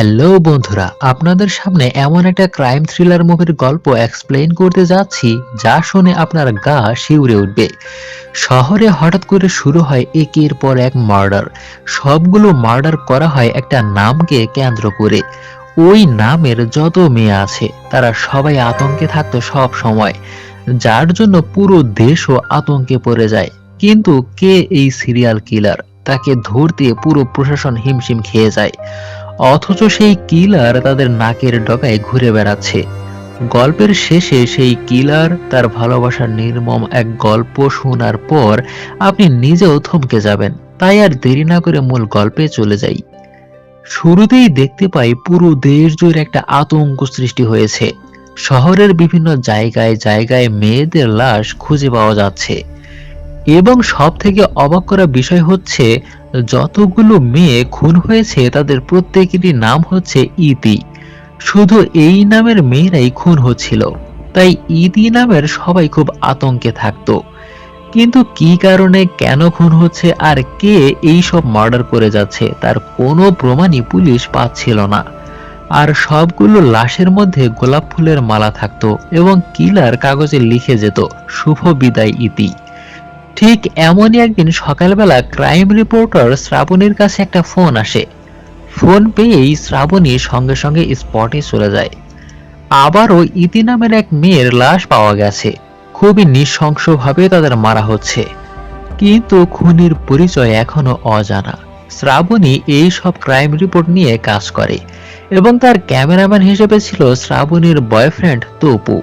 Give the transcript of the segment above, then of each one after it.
Hello বন্ধুরা, আপনাদের সামনে এমন একটা ক্রাইম থ্রিলার মুভির গল্প এক্সপ্লেইন করতে যাচ্ছি যা শুনে আপনার গা শিউরে উঠবে। শহরে হঠাৎ করে শুরু হয় একের পর এক মার্ডার। সবগুলো মার্ডার করা হয় একটা নামকে কেন্দ্র করে। ওই নামের যত মেয়ে আছে তারা সবাই আতঙ্কে থাকতো সব সময়, যার জন্য পুরো দেশও আতঙ্কে পড়ে যায়। কিন্তু কে এই সিরিয়াল কিলার, তাকে ধরতে পুরো প্রশাসন হিমশিম খেয়ে যায়, অথচ সেই কিলার তাদের নাকের ডগায় ঘুরে বেড়াচ্ছে। গল্পের শেষে সেই কিলার তার ভালোবাসার নির্মম এক গল্প শোনার পর আপনি নিজেও থমকে যাবেন। তাই আর দেরি না করে মূল গল্পে চলে যাই। শুরুতেই দেখতে পাই পুরো দেশ জুড়ে একটা আতঙ্ক সৃষ্টি হয়েছে। শহরের বিভিন্ন জায়গায় জায়গায় মেয়েদের লাশ খুঁজে পাওয়া যাচ্ছে, এবং সব থেকে অবাক করা বিষয় হচ্ছে যতগুলো মেয়ে খুন হয়েছে তাদের প্রত্যেকেরই নাম হচ্ছে ইতি। শুধু এই নামের মেয়েরাই খুন হচ্ছিল, তাই ইতি নামের সবাই খুব আতঙ্কে থাকতো। কিন্তু কি কারণে, কেন খুন হচ্ছে আর কে এই সব মার্ডার করে যাচ্ছে তার কোনো প্রমাণই পুলিশ পাচ্ছিল না। আর সবগুলো লাশের মধ্যে গোলাপ ফুলের মালা থাকতো এবং কিলার কাগজে লিখে যেত শুভ বিদায় ইতি। ঠিক এমনই একদিন সকালবেলা ক্রাইম রিপোর্টার শ্রাবণীর কাছে একটা ফোন আসে। ফোন পেয়েই শ্রাবণী সঙ্গে সঙ্গে স্পটে চলে যায়। আবারও ইতি নামের এক মেয়ের লাশ পাওয়া গেছে। খুবই নৃশংসভাবে তাদের মারা হচ্ছে, কিন্তু খুনির পরিচয় এখনো অজানা। শ্রাবণী এই সব ক্রাইম রিপোর্ট নিয়ে কাজ করে এবং তার ক্যামেরাম্যান হিসেবে ছিল শ্রাবণীর বয়ফ্রেন্ড তপু।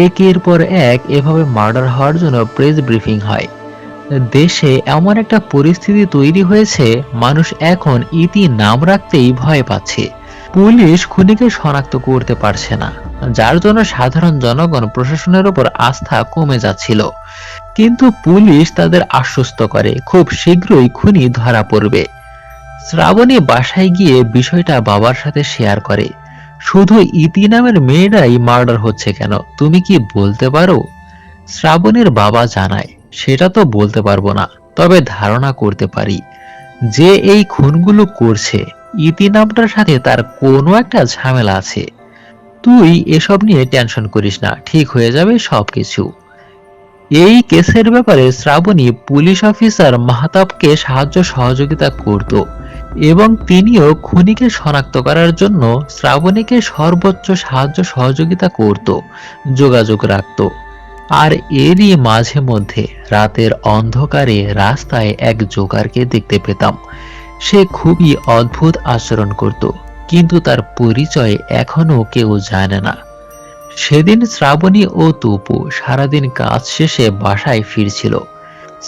একের পর এক এভাবে মার্ডার হওয়ার জন্য প্রেস ব্রিফিং হয়। দেশে এমন একটা পরিস্থিতি তৈরি হয়েছে, মানুষ এখন ইতি নাম রাখতেই ভয় পাচ্ছে। পুলিশ খুনিকে শনাক্ত করতে পারছে না, যার জন্য সাধারণ জনগণ প্রশাসনের উপর আস্থা কমে যাচ্ছিল। কিন্তু পুলিশ তাদের আশ্বস্ত করে খুব শীঘ্রই খুনি ধরা পড়বে। শ্রাবণী বাসায় গিয়ে বিষয়টা বাবার সাথে শেয়ার করে। শুধু ইতি নামের মেয়েরাই মার্ডার হচ্ছে কেন, তুমি কি বলতে পারো? শ্রাবণীর বাবা জানায়, সেটা তো বলতে পারবো না, তবে ধারণা করতে পারি যে এই খুনগুলো করছে ইতি নামটার সাথে তার কোনো একটা ঝামেলা আছে। তুই এসব নিয়ে টেনশন করিস না, ঠিক হয়ে যাবে সবকিছু। এই কেসের ব্যাপারে শ্রাবণী পুলিশ অফিসার মাহতাবকে সাহায্য সহযোগিতা করত এবং তিনিও খুনিকে শনাক্ত করার জন্য শ্রাবণীকে সর্বোচ্চ সাহায্য সহযোগিতা করত, যোগাযোগ রাখত। আর এরই মাঝে মধ্যে রাতের অন্ধকারে রাস্তায় এক জোকারকে দেখতে পেতাম। সে খুবই অদ্ভুত আচরণ করত, কিন্তু তার পরিচয় এখনো কেউ জানে না। সেদিন শ্রাবণী ও তপু সারাদিন কাজ শেষে বাসায় ফিরছিল।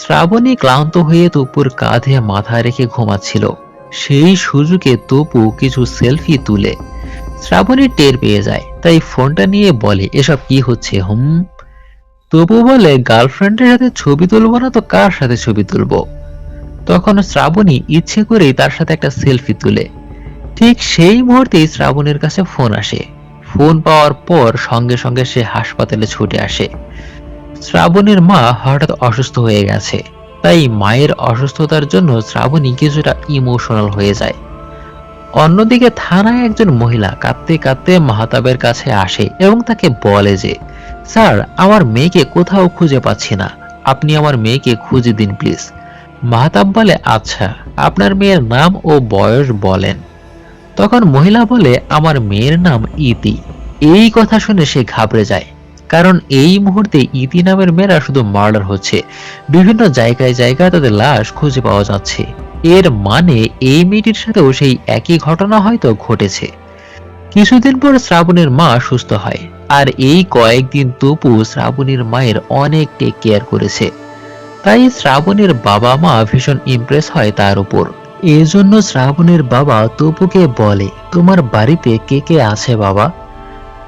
শ্রাবণী ক্লান্ত হয়ে তপুর কাঁধে মাথা রেখে ঘুমাচ্ছিল। সেই সুযোগে তপু কিছু সেলফি তুলে শ্রাবণী টের পেয়ে যায়, তাই ফোনটা নিয়ে বলে, এসব কি হচ্ছে? তপু বলে, গার্লফ্রেন্ডের সাথে ছবি তুলবো না তো কার সাথে ছবি তুলবো? তখন শ্রাবণী ইচ্ছে করেই তার সাথে একটা সেলফি তুলে। ঠিক সেই মুহূর্তেই শ্রাবণীর কাছে ফোন আসে। ফোন পাওয়ার পর সঙ্গে সঙ্গে সে হাসপাতালে ছুটে আসে। শ্রাবণীর মা হঠাৎ অসুস্থ হয়ে গেছে, তাই মায়ের অসুস্থতার জন্য শ্রাবণী কিছুটা ইমোশনাল হয়ে যায়। অন্যদিকে থানায় একজন মহিলা কাঁদতে কাঁদতে মাহতাবের কাছে আসে এবং তাকে বলে যে, স্যার, আমার মেয়েকে কোথাও খুঁজে পাচ্ছি না, আপনি আমার মেয়েকে খুঁজে দিন প্লিজ। মাহতাব বলে, আচ্ছা, আপনার মেয়ের নাম ও বয়স বলেন। তখন মহিলা বলে, আমার মেয়ের নাম ইতি। এই কথা শুনে সে ঘাবড়ে যায়, কারণ এই মুহূর্তে ইতি নামের মেয়েরা শুধু মার্ডার হচ্ছে, বিভিন্ন জায়গায় জায়গায় তাদের লাশ খুঁজে পাওয়া যাচ্ছে। এর মানে এই মেয়েটির সাথেও সেই একই ঘটনা হয়তো ঘটেছে। কিছুদিন পর শ্রাবণীর মা সুস্থ হয়, আর এই কয়েকদিন তপু শ্রাবণীর মায়ের অনেক টেক কেয়ার করেছে। তাই শ্রাবণীর বাবা মা ভীষণ ইমপ্রেস হয় তার উপর। এজন্য শ্রাবণীর বাবা তপুকে বলে, তোমার বাড়িতে কে কে আছে বাবা?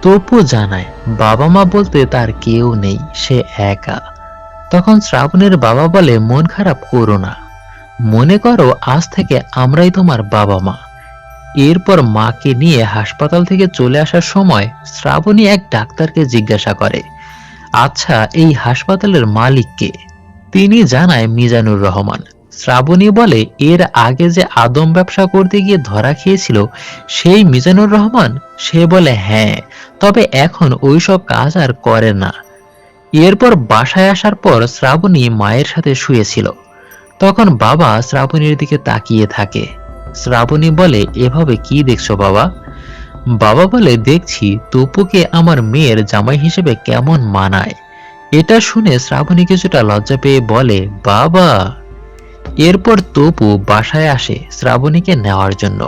তপু জানায়, বাবা মা বলতে তার কেউ নেই, সে একা। তখন শ্রাবণীর বাবা বলে, মন খারাপ করো না, মনে করো আজ থেকে আমরাই তোমার বাবা মা। এরপর মাকে নিয়ে হাসপাতাল থেকে চলে আসার সময় শ্রাবণী এক ডাক্তারকে জিজ্ঞাসা করে, আচ্ছা, এই হাসপাতালের মালিক কে? তিনি জানায়, মিজানুর রহমান। শ্রাবণী বলে, এর আগে যে আদম ব্যবসা করতে গিয়ে ধরা খেয়েছিল সেই মিজানুর রহমান? সে বলে, হ্যাঁ, তবে এখন ওইসব কাজ আর করে না। এরপর বাসায় আসার পর শ্রাবণী মায়ের সাথে শুয়েছিল। তখন বাবা শ্রাবণীর দিকে তাকিয়ে থাকে। শ্রাবণী বলে, এভাবে কি দেখছো বাবা? বাবা বলে, দেখছি তপুকে আমার মেয়ের জামাই হিসেবে কেমন মানায়। এটা শুনে শ্রাবণী কিছুটা লজ্জা পেয়ে বলে, বাবা। এরপর তপু বাসায় আসে শ্রাবণীকে নেওয়ার জন্য।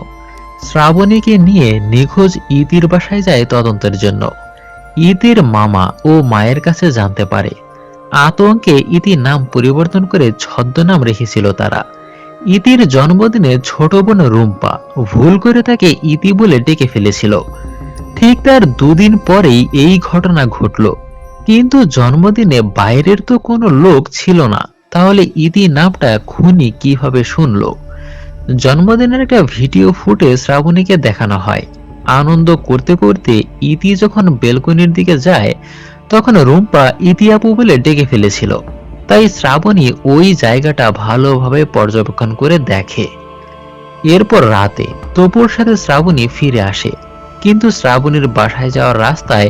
শ্রাবণীকে নিয়ে নিখোঁজ ইতির বাসায় যায় তদন্তের জন্য। ইতির মামা ও মায়ের কাছে জানতে পারে। আতঙ্কে ইতির নাম পরিবর্তন করে ছদ্মনাম রেখেছিল তারা। ইতির জন্মদিনে ছোট বোন রুম্পা ভুল করে তাকে ইতি বলে ডেকে ফেলেছিল। ঠিক তার দুদিন পরেই এই ঘটনা ঘটল। কিন্তু জন্মদিনে বাইরের তো কোনো লোক ছিল না, তাহলে ইতি নামটা খুনি কিভাবে শুনলো? জন্মদিনের একটা ভিডিও ফুটে শ্রাবণীকে দেখানো হয়। আনন্দ করতে করতে ইতি যখন বেলকনির দিকে যায়, তখন রুম্পা ইতি আপু বলে ডেকে ফেলেছিল। তাই শ্রাবণী ওই জায়গাটা ভালোভাবে পর্যবেক্ষণ করে দেখে। এরপর রাতে তপুর সাথে শ্রাবণী ফিরে আসে, কিন্তু শ্রাবণীর বাসায় যাওয়ার রাস্তায়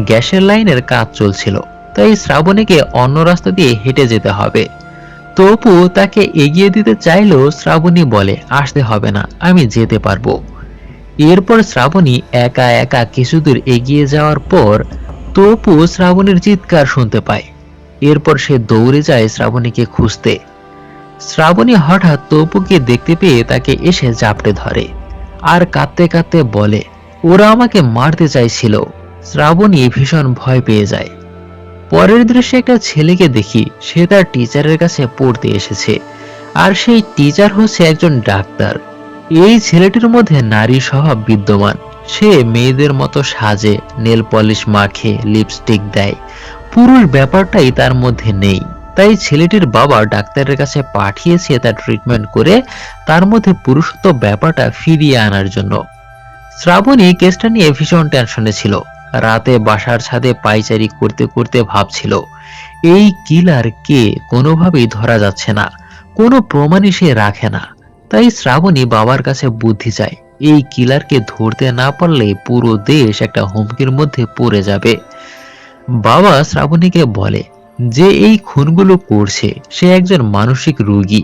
গ্যাসের লাইনের কাজ চলছিল, তাই শ্রাবণীকে অন্য রাস্তা দিয়ে হেঁটে যেতে হবে। তপু তাকে এগিয়ে দিতে চাইলেও শ্রাবণী বলে, আসতে হবে না, আমি যেতে পারবো। এরপর শ্রাবণী একা একা কিছুদূর এগিয়ে যাওয়ার পর তপু শ্রাবণীর চিৎকার শুনতে পায়। এরপর সে দৌড়ে যায় শ্রাবণীকে খুঁজতে। শ্রাবণী হঠাৎ তপুকে দেখতে পেয়ে তাকে এসে জাপটে ধরে আর কাঁদতে কাঁদতে বলে, ওরা আমাকে মারতে চাইছিল। শ্রাবণী ভীষণ ভয় পেয়ে যায়। পরের দৃশ্যে একটা ছেলেকে দেখি, সে তার টিচারের কাছে পড়তে এসেছে, আর সেই টিচার হচ্ছে একজন ডাক্তার। এই ছেলেটির মধ্যে নারী স্বভাব বিদ্যমান। সে মেয়েদের মতো সাজে, নেল পলিশ মাখে, লিপস্টিক দেয়। পুরুষ ব্যাপারটাই তার মধ্যে নেই। তাই ছেলেটির বাবা ডাক্তারের কাছে পাঠিয়েছে তার ট্রিটমেন্ট করে তার মধ্যে পুরুষত্ব ব্যাপারটা ফিরিয়ে আনার জন্য। শ্রাবণী কেসটা নিয়ে ভীষণ টেনশনে ছিল। রাতে বাসার ছাদে পায়চারি করতে করতে ভাবছিল, এই কিলার কে কোনোভাবেই ধরা যাচ্ছে না, কোনো প্রমাণই সে রাখে না। তাই শ্রাবণী বাবার কাছে বুদ্ধি চায়। এই কিলারকে ধরতে না পারলে পুরো দেশ একটা হুমকির মধ্যে পড়ে যাবে। বাবা শ্রাবণীকে বলে যে এই খুনগুলো করছে সে একজন মানসিক রোগী।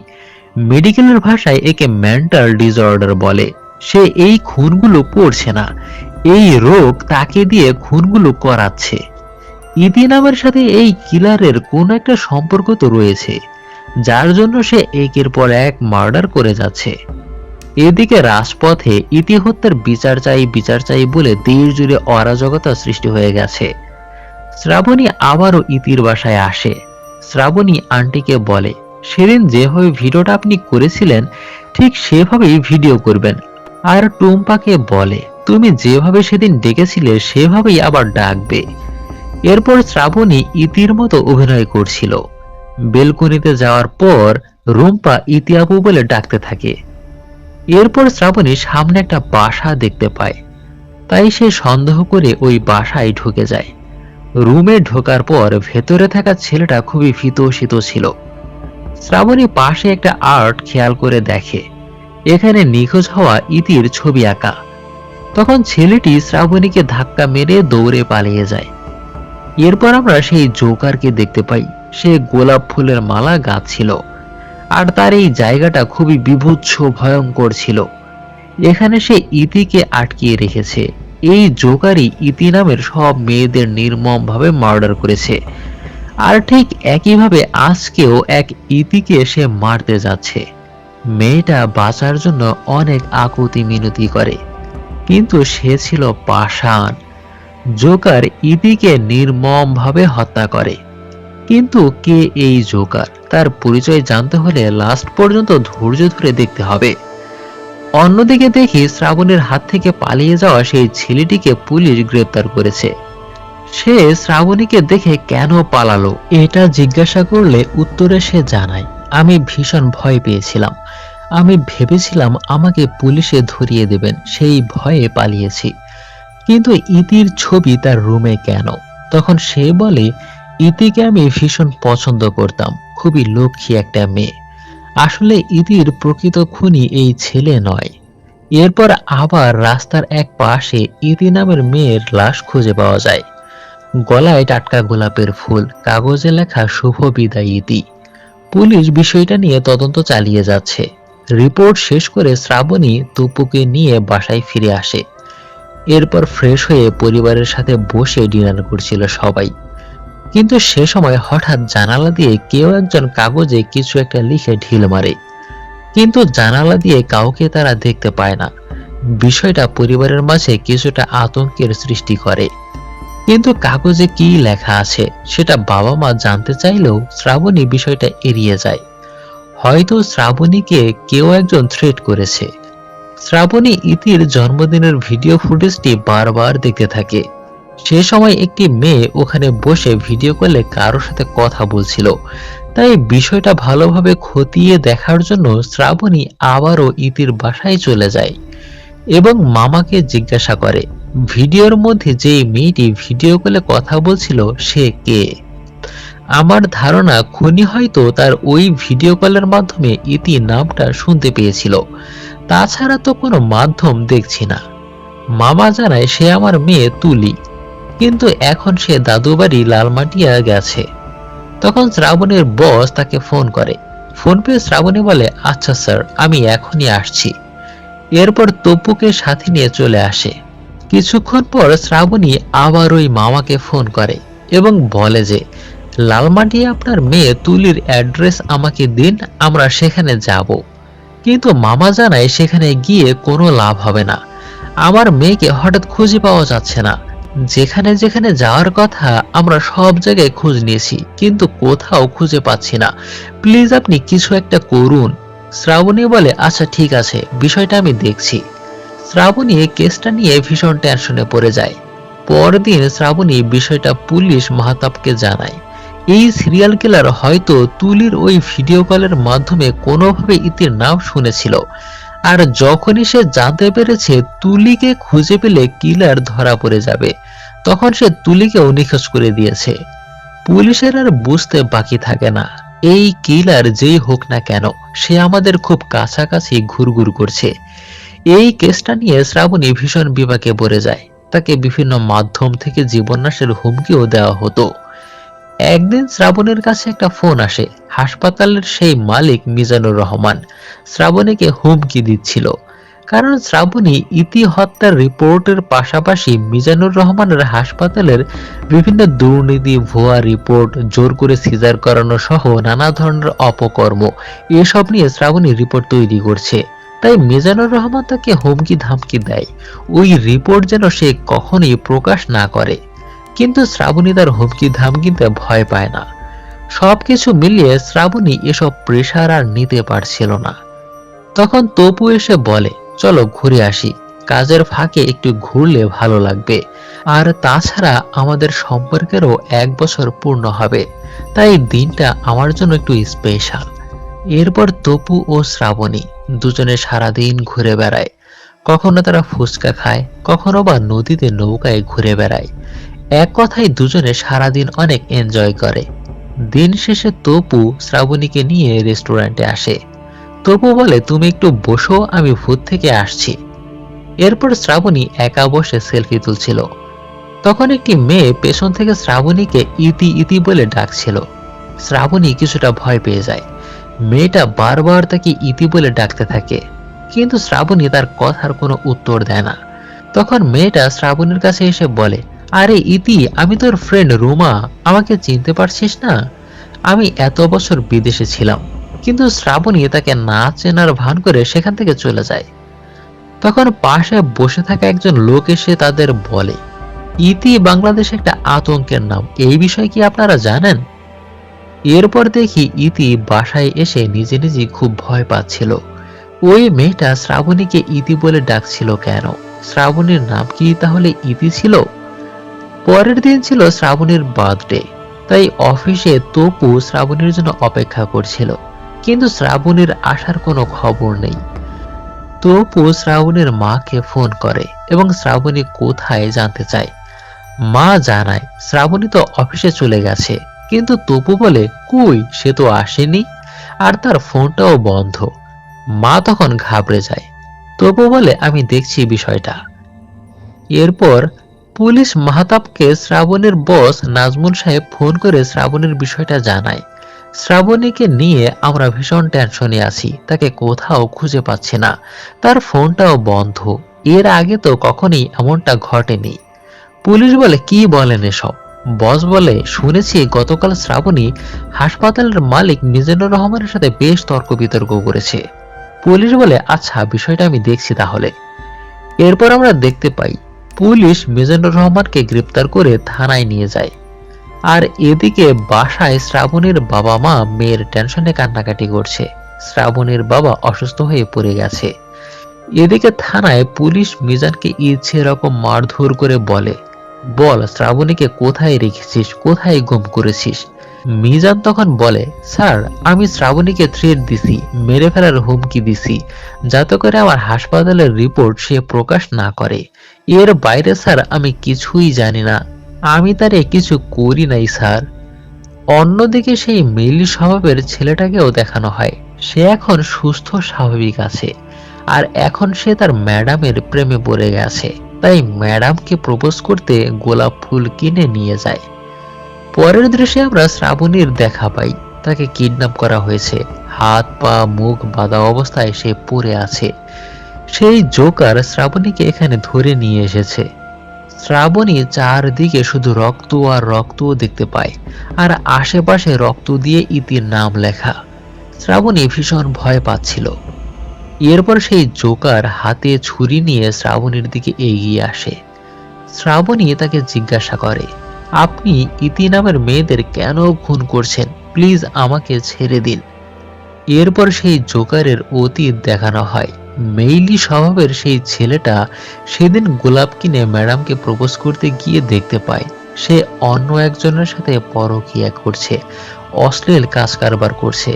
মেডিকেলের ভাষায় একে মেন্টাল ডিসঅর্ডার বলে। সে এই খুনগুলো করছে না, এই রোগ তাকে দিয়ে খুনগুলো করাচ্ছে। ইতি নামের সাথে এই কিলারের কোন একটা সম্পর্ক তো রয়েছে, যার জন্য সে একের পর এক মার্ডার করে যাচ্ছে। এদিকে রাজপথে ইতি হত্যার বিচার চাই বলে দেশ জুড়ে অরাজকতা সৃষ্টি হয়ে গেছে। শ্রাবণী আবারও ইতির বাসায় আসে। শ্রাবণী আন্টিকে বলে, সেদিন যেভাবে ভিডিওটা আপনি করেছিলেন ঠিক সেভাবেই ভিডিও করবেন। আর টুম্পাকে বলে, তুমি যেভাবে সেদিন ডেকেছিলে সেভাবেই আবার ডাকবে। এরপর শ্রাবণী ইতির মতো অভিনয় করছিল। বেলকনিতে যাওয়ার পর রুম্পা ইতি আপু বলে ডাকতে থাকে। এরপর শ্রাবণী সামনে একটা বাসা দেখতে পায়, তাই সে সন্দেহ করে ওই বাসায় ঢুকে যায়। রুমে ঢোকার পর ভেতরে থাকা ছেলেটা খুবই ভীতশীত ছিল। শ্রাবণী পাশে একটা আর্ট খেয়াল করে দেখে, এখানে নিখোঁজ হওয়া ইতির ছবি আঁকা। তখন ছেলেটি শ্রাবণীকে ধাক্কা মেরে দৌড়ে পালিয়ে যায়। এরপর আমরা সেই জোকারকে দেখতে পাই। সে গোলাপ ফুলের মালা গাঁথছিল, আর তার এই জায়গাটা খুবই বিভৎস ভয়ঙ্কর ছিল। এখানে সে ইতিকে আটকিয়ে রেখেছে। এই জোকারই ইতি নামের সব মেয়েদের নির্মমভাবে মার্ডার করেছে। আর ঠিক একইভাবে আজকেও এক ইতিকে সে মারতে যাচ্ছে। মেয়েটা বাঁচার জন্য অনেক আকুতি মিনতি করে, কিন্তু সে ছিল পাষাণ। জোকার ইতিকে নির্মমভাবে হত্যা করে। কিন্তু কে এই জোকার, তার পরিচয় জানতে হলে লাস্ট পর্যন্ত ধৈর্য ধরে দেখতে হবে। অন্যদিকে দেখি শ্রাবণের হাত থেকে পালিয়ে যাওয়া সেই ছেলেটিকে পুলিশ গ্রেপ্তার করেছে। সে শ্রাবণীকে দেখে কেন পালালো এটা জিজ্ঞাসা করলে উত্তরে সে জানায়, আমি ভীষণ ভয় পেয়েছিলাম। আমি ভেবেছিলাম আমাকে পুলিশে ধরিয়ে দেবেন, সেই ভয়ে পালিয়েছি। কিন্তু ইতির ছবি তার রুমে কেন? তখন সে বলে, ইতিকে আমি ভীষণ পছন্দ করতাম, খুবই লক্ষ্মী একটা মেয়ে। আসলে ইতির প্রকৃত খুনি এই ছেলে নয়। এরপর আবার রাস্তার এক পাশে ইতি নামের মেয়ের লাশ খুঁজে পাওয়া যায়। গলায় টাটকা গোলাপের ফুল, কাগজে লেখা শুভ বিদায় ইতি। পুলিশ বিষয়টা নিয়ে তদন্ত চালিয়ে যাচ্ছে। রিপোর্ট শেষ করে শ্রাবণী তপুকে নিয়ে বাসায় ফিরে আসে। এরপর ফ্রেশ হয়ে পরিবারের সাথে বসে ডিনার করছিল সবাই। কিন্তু সে সময় হঠাৎ জানালা দিয়ে কেউ একজন কাগজে কিছু একটা লিখে ঢিল মারে। কিন্তু জানালা দিয়ে কাউকে তারা দেখতে পায় না। বিষয়টা পরিবারের মাঝে কিছুটা আতঙ্কের সৃষ্টি করে। কিন্তু কাগজে কি লেখা আছে সেটা বাবা মা জানতে চাইলেও শ্রাবণী বিষয়টা এড়িয়ে যায়। হয়তো শ্রাবণীকে কেউ একজন থ্রেট করেছে। শ্রাবণী ইতির জন্মদিনের ভিডিও ফুটেজটি বারবার দেখতে থাকে। সে সময় একটি মেয়ে ওখানে বসে ভিডিও কলে কারোর সাথে কথা বলছিল। তাই বিষয়টা ভালোভাবে খতিয়ে দেখার জন্য শ্রাবণী আবারও ইতির বাসায় চলে যায় এবং মামাকে জিজ্ঞাসা করে ভিডিওর মধ্যে যে মেয়েটি ভিডিও কলে কথা বলছিল সে কে। আমার ধারণা খুনি হয়তো তার ওই ভিডিও কলের মাধ্যমে ইতি নামটা শুনতে পেয়েছিল। তাছাড়া তো কোনো মাধ্যম দেখছি না। মামা জানায় সে আমার মেয়ে তুলি, কিন্তু এখন সে দাদু বাড়ি লালমাটিয়া গেছে। তখন শ্রাবণীর বস তাকে ফোন করে। ফোন পেয়ে শ্রাবণী বলে আচ্ছা স্যার, আমি এখনই আসছি। এরপর তপুকে সাথে নিয়ে চলে আসে। কিছুক্ষণ পর শ্রাবণী আবার ওই মামাকে ফোন করে এবং বলে যে লালমাটিয়া আপনার মেয়ে তুলির অ্যাড্রেস আমাকে দিন, আমরা সেখানে যাব। কিন্তু মামা জানায় সেখানে গিয়ে কোনো লাভ হবে না। আমার মেয়েকে হঠাৎ খুঁজে পাওয়া যাচ্ছে না। যেখানে যেখানে যাওয়ার কথা আমরা সব জায়গায় খোঁজ নিয়েছি, কিন্তু কোথাও খুঁজে পাচ্ছি না। প্লিজ আপনি কিছু একটা করুন। শ্রাবণী বলে আচ্ছা ঠিক আছে, বিষয়টা আমি দেখছি। শ্রাবণী কেসটা নিয়ে ভীষণ টেনশনে পড়ে যায়। পরদিন শ্রাবণী বিষয়টা পুলিশ মাহতাবকে জানায়। এই সিরিয়াল কিলার হয়তো তুলির ওই ভিডিও কলের মাধ্যমে কোনোভাবে ইতির নাম শুনেছিল। আর যখনই সে জানতে পেরেছে তুলিকে খুঁজে পেলে কিলার ধরা পড়ে যাবে, তখন সে তুলিকেও নিখোঁজ করে দিয়েছে। পুলিশের আর বুঝতে বাকি থাকে না এই কিলার যেই হোক না কেন সে আমাদের খুব কাছাকাছি ঘুরঘুর করছে। এই কেসটা নিয়ে শ্রাবণী ভীষণ বিপাকে পড়ে যায়। তাকে বিভিন্ন মাধ্যম থেকে জীবননাশের হুমকিও দেওয়া হতো। একদিন শ্রাবণীর কাছে একটা ফোন আসে। হাসপাতালের সেই মালিক মিজানুর রহমান শ্রাবণীকে হুমকি দিচ্ছিল। কারণ শ্রাবণী ইতি হত্যার রিপোর্টের পাশাপাশি মিজানুর রহমানের হাসপাতালের বিভিন্ন দুর্নীতি, ভুয়া রিপোর্ট, জোর করে সিজার করানো সহ নানা ধরনের অপকর্ম এসব নিয়ে শ্রাবণী রিপোর্ট তৈরি করছে। তাই মিজানুর রহমান তাকে হুমকি ধামকি দেয় ওই রিপোর্ট যেন সে কখনোই প্রকাশ না করে। কিন্তু শ্রাবণী তার হুমকি ধামকিতে ভয় পায় না। সবকিছু মিলিয়ে শ্রাবণী এসব প্রেসার আর নিতে পারছিল না। তখন তপু এসে বলে চলো ঘুরে আসি, কাজের ফাঁকে একটু ঘুরলে ভালো লাগবে। আর তাছাড়া আমাদের সম্পর্কেরও 1 বছর পূর্ণ হবে, তাই দিনটা আমার জন্য একটু স্পেশাল। এরপর তপু ও শ্রাবণী দুজনে সারাদিন ঘুরে বেড়ায়। কখনো তারা ফুচকা খায়, কখনো বা নদীতে নৌকায় ঘুরে বেড়ায়। এক কথায় দুজনে সারাদিন অনেক এনজয় করে। দিন শেষে তপু শ্রাবণীকে নিয়ে রেস্টুরেন্টে আসে। তপু বলে তুমি একটু বসো, আমি ভূত থেকে আসছি। এরপর শ্রাবণী একা বসে সেলফি তুলছিল। তখন একটি মেয়ে পেছন থেকে শ্রাবণীকে ইতি ইতি বলে ডাকছিল। শ্রাবণী কিছুটা ভয় পেয়ে যায়। মেয়েটা বারবার তাকে ইতি বলে ডাকতে থাকে, কিন্তু শ্রাবণী তার কথার কোনো উত্তর দেয় না। তখন মেয়েটা শ্রাবণীর কাছে এসে বলে আরে ইতি, আমি তোর ফ্রেন্ড রুমা, আমাকে চিনতে পারছিস না? আমি এত বছর বিদেশে ছিলাম। কিন্তু শ্রাবণী তাকে না চেনার ভান করে সেখান থেকে চলে যায়। তখন পাশে বসে থাকা একজন লোক এসে তাদের বলে ইতি বাংলাদেশে একটা আতঙ্কের নাম, এই বিষয়ে কি আপনারা জানেন? এরপর দেখি ইতি বাসায় এসে নিজে নিজে খুব ভয় পাচ্ছিল। ওই মেয়েটা শ্রাবণীকে ইতি বলে ডাকছিল কেন? শ্রাবণীর নাম কি তাহলে ইতি ছিল? পরের দিন ছিল শ্রাবণীর বার্থডে, তাই অফিসে তপু শ্রাবণীর জন্য অপেক্ষা করছিল, কিন্তু শ্রাবণীর আসার কোনো খবর নেই। তপু শ্রাবণীর মাকে ফোন করে এবং শ্রাবণী কোথায় জানতে চায়। মা জানায় শ্রাবণী তো অফিসে চলে গেছে, কিন্তু তপু বলে কই, সে তো আসেনি। আর তার ফোনটাও বন্ধ। মা তখন ঘাবড়ে যায়। তবু বলে, আমি দেখছি বিষয়টা। এরপর পুলিশ মাহতাবকে শ্রাবণীর বস নাজমুল সাহেব ফোন করে শ্রাবণীর বিষয়টা জানায়। শ্রাবণীকে নিয়ে আমরা ভীষণ টেনশনে আছি, তাকে কোথাও খুঁজে পাচ্ছি না, তার ফোনটাও বন্ধ। এর আগে তো কখনই এমনটা ঘটেনি। পুলিশ বলে, কি বলেন এসব? বস বলে, শুনেছি গতকাল শ্রাবণী হাসপাতালের মালিক মিজানুর রহমানের সাথে বেশ তর্ক বিতর্ক করেছে। পুলিশ বলে, আচ্ছা, বিষয়টা আমি দেখছি তাহলে। এরপর আমরা দেখতে পাই পুলিশ মিজানুর রহমানকে গ্রেপ্তার করে থানায় নিয়ে যায়। আর এদিকে বাসায় শ্রাবণীর বাবা মা মেয়ের টেনশনে কান্নাকাটি করছে। শ্রাবণীর বাবা অসুস্থ হয়ে পড়ে গেছে। এদিকে থানায় পুলিশ মিজানকে ইচ্ছে এরকম মারধর করে বলে, বল শ্রাবণীকে কোথায় রেখেছিস, কোথায় গুম করেছিস? মিজান তখন বলে, স্যার, আমি শ্রাবণীকে থ্রেট দিছি, মেরে ফেলার হুমকি দিছি, যাতে করে আমার হাসপাতালের রিপোর্ট সে প্রকাশ না করে। এর বাইরে স্যার আমি কিছুই জানি না, আমি তারে কিছু করি নাই স্যার। অন্যদিকে সেই মেইলি স্বভাবের ছেলেটাকেও দেখানো হয়। সে এখন সুস্থ স্বাভাবিক আছে, আর এখন সে তার ম্যাডামের প্রেমে পড়ে গেছে। তাই ম্যাডামকে প্রপোজ করতে গোলাপ ফুল কিনে নিয়ে যায়। পরের দৃশ্যে আমরা শ্রাবণীর দেখা পাই। তাকে কিডন্যাপ করা হয়েছে, হাত পা মুখ বাঁধা অবস্থায় সে পড়ে আছে। সেই জোকার শ্রাবণীকে এখানে ধরে নিয়ে এসেছে। শ্রাবণী চারদিকে শুধু রক্ত আর রক্ত দেখতে পায়, আর আশেপাশে রক্ত দিয়ে ইতির নাম লেখা। শ্রাবণী ভীষণ ভয় পাচ্ছিল। এরপর সেই জোকার হাতে ছুরি নিয়ে শ্রাবণীর দিকে এগিয়ে আসে। শ্রাবণী তাকে জিজ্ঞাসা করে, আপনি ইতি নামের মেয়েদের কেন খুন করছেন? প্লিজ আমাকে ছেড়ে দিন। এরপর সেই জোকারের অতীত দেখানো হয়। মেইলি স্বভাবের সেই ছেলেটা সেদিন গোলাপ কিনে ম্যাডামকে প্রপোজ করতে গিয়ে দেখতে পায় সে অন্য একজনের সাথে পরকীয়া করছে, অশ্লীল কাজ কারবার করছে।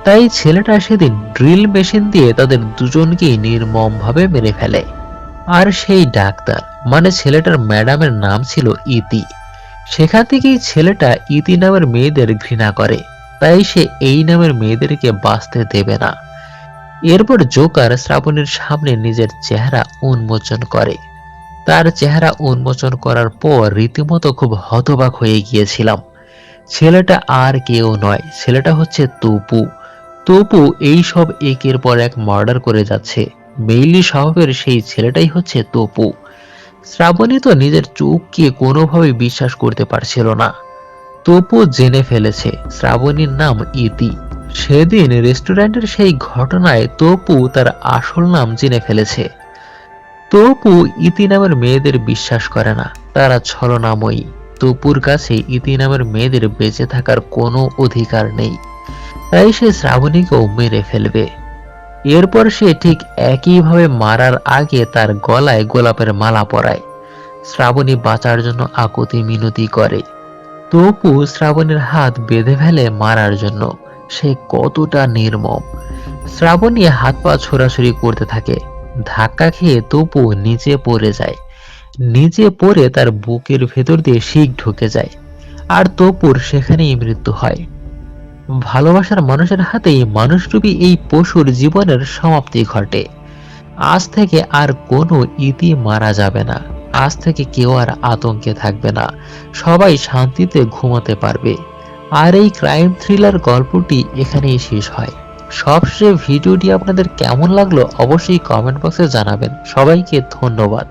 তাই ছেলেটা সেদিন ড্রিল মেশিন দিয়ে তাদের দুজনকেই নির্মমভাবে মেরে ফেলে। আর সেই ডাক্তার, মানে ছেলেটার ম্যাডামের নাম ছিল ইতি, সেখান থেকেই ছেলেটা ইতি নামের মেয়েদের ঘৃণা করে। তাই সে এই নামের মেয়েদেরকে বাঁচতে দেবে না। এরপর জোকার শ্রাবণীর সামনে নিজের চেহারা উন্মোচন করে। তার চেহারা উন্মোচন করার পর রীতিমতো খুব হতবাক হয়ে গিয়েছিলাম। ছেলেটা আর কেউ নয়, ছেলেটা হচ্ছে তপু। তপু এই সব একের পর এক মার্ডার করে যাচ্ছে। মেইলি স্বভাবের সেই ছেলেটাই হচ্ছে তপু। শ্রাবণী তো নিজের চোখকে কোনোভাবে বিশ্বাস করতে পারছিল না। তপু জেনে ফেলেছে শ্রাবণীর নাম ইতি। সেদিন রেস্টুরেন্টের সেই ঘটনায় তপু তার আসল নাম জেনে ফেলেছে। তপু ইতি নামের মেয়েদের বিশ্বাস করে না, তারা ছলনাময়ী। তপুর কাছে ইতি নামের মেয়েদের বেঁচে থাকার কোনো অধিকার নেই। তাই সে শ্রাবণীকেও মেরে ফেলবে। এরপর সে ঠিক একইভাবে মারার আগে তার গলায় গোলাপের মালা পরায়। শ্রাবণী বাঁচার জন্য আকুতি মিনতি করে। তপু শ্রাবণীর হাত বেঁধে ফেলে মারার জন্য। সে কতটা নির্মম! শ্রাবণী হাত পা ছোড়াছুড়ি করতে থাকে। ধাক্কা খেয়ে তপু নিচে পড়ে যায়। নিচে পড়ে তার বুকের ভেতর দিয়ে শিক ঢুকে যায়, আর তপুর সেখানেই মৃত্যু হয়। ভালোবাসার মানুষের হাতেই মানুষরূপী এই পশুর জীবনের সমাপ্তি ঘটে। আজ থেকে আর কোনো ইতি মারা যাবে না। আজ থেকে কেউ আর আতঙ্কে থাকবে না, সবাই শান্তিতে ঘুমাতে পারবে। আর এই ক্রাইম থ্রিলার গল্পটি এখানেই শেষ হয়। সবশেষে ভিডিওটি আপনাদের কেমন লাগলো অবশ্যই কমেন্ট বক্সে জানাবেন। সবাইকে ধন্যবাদ।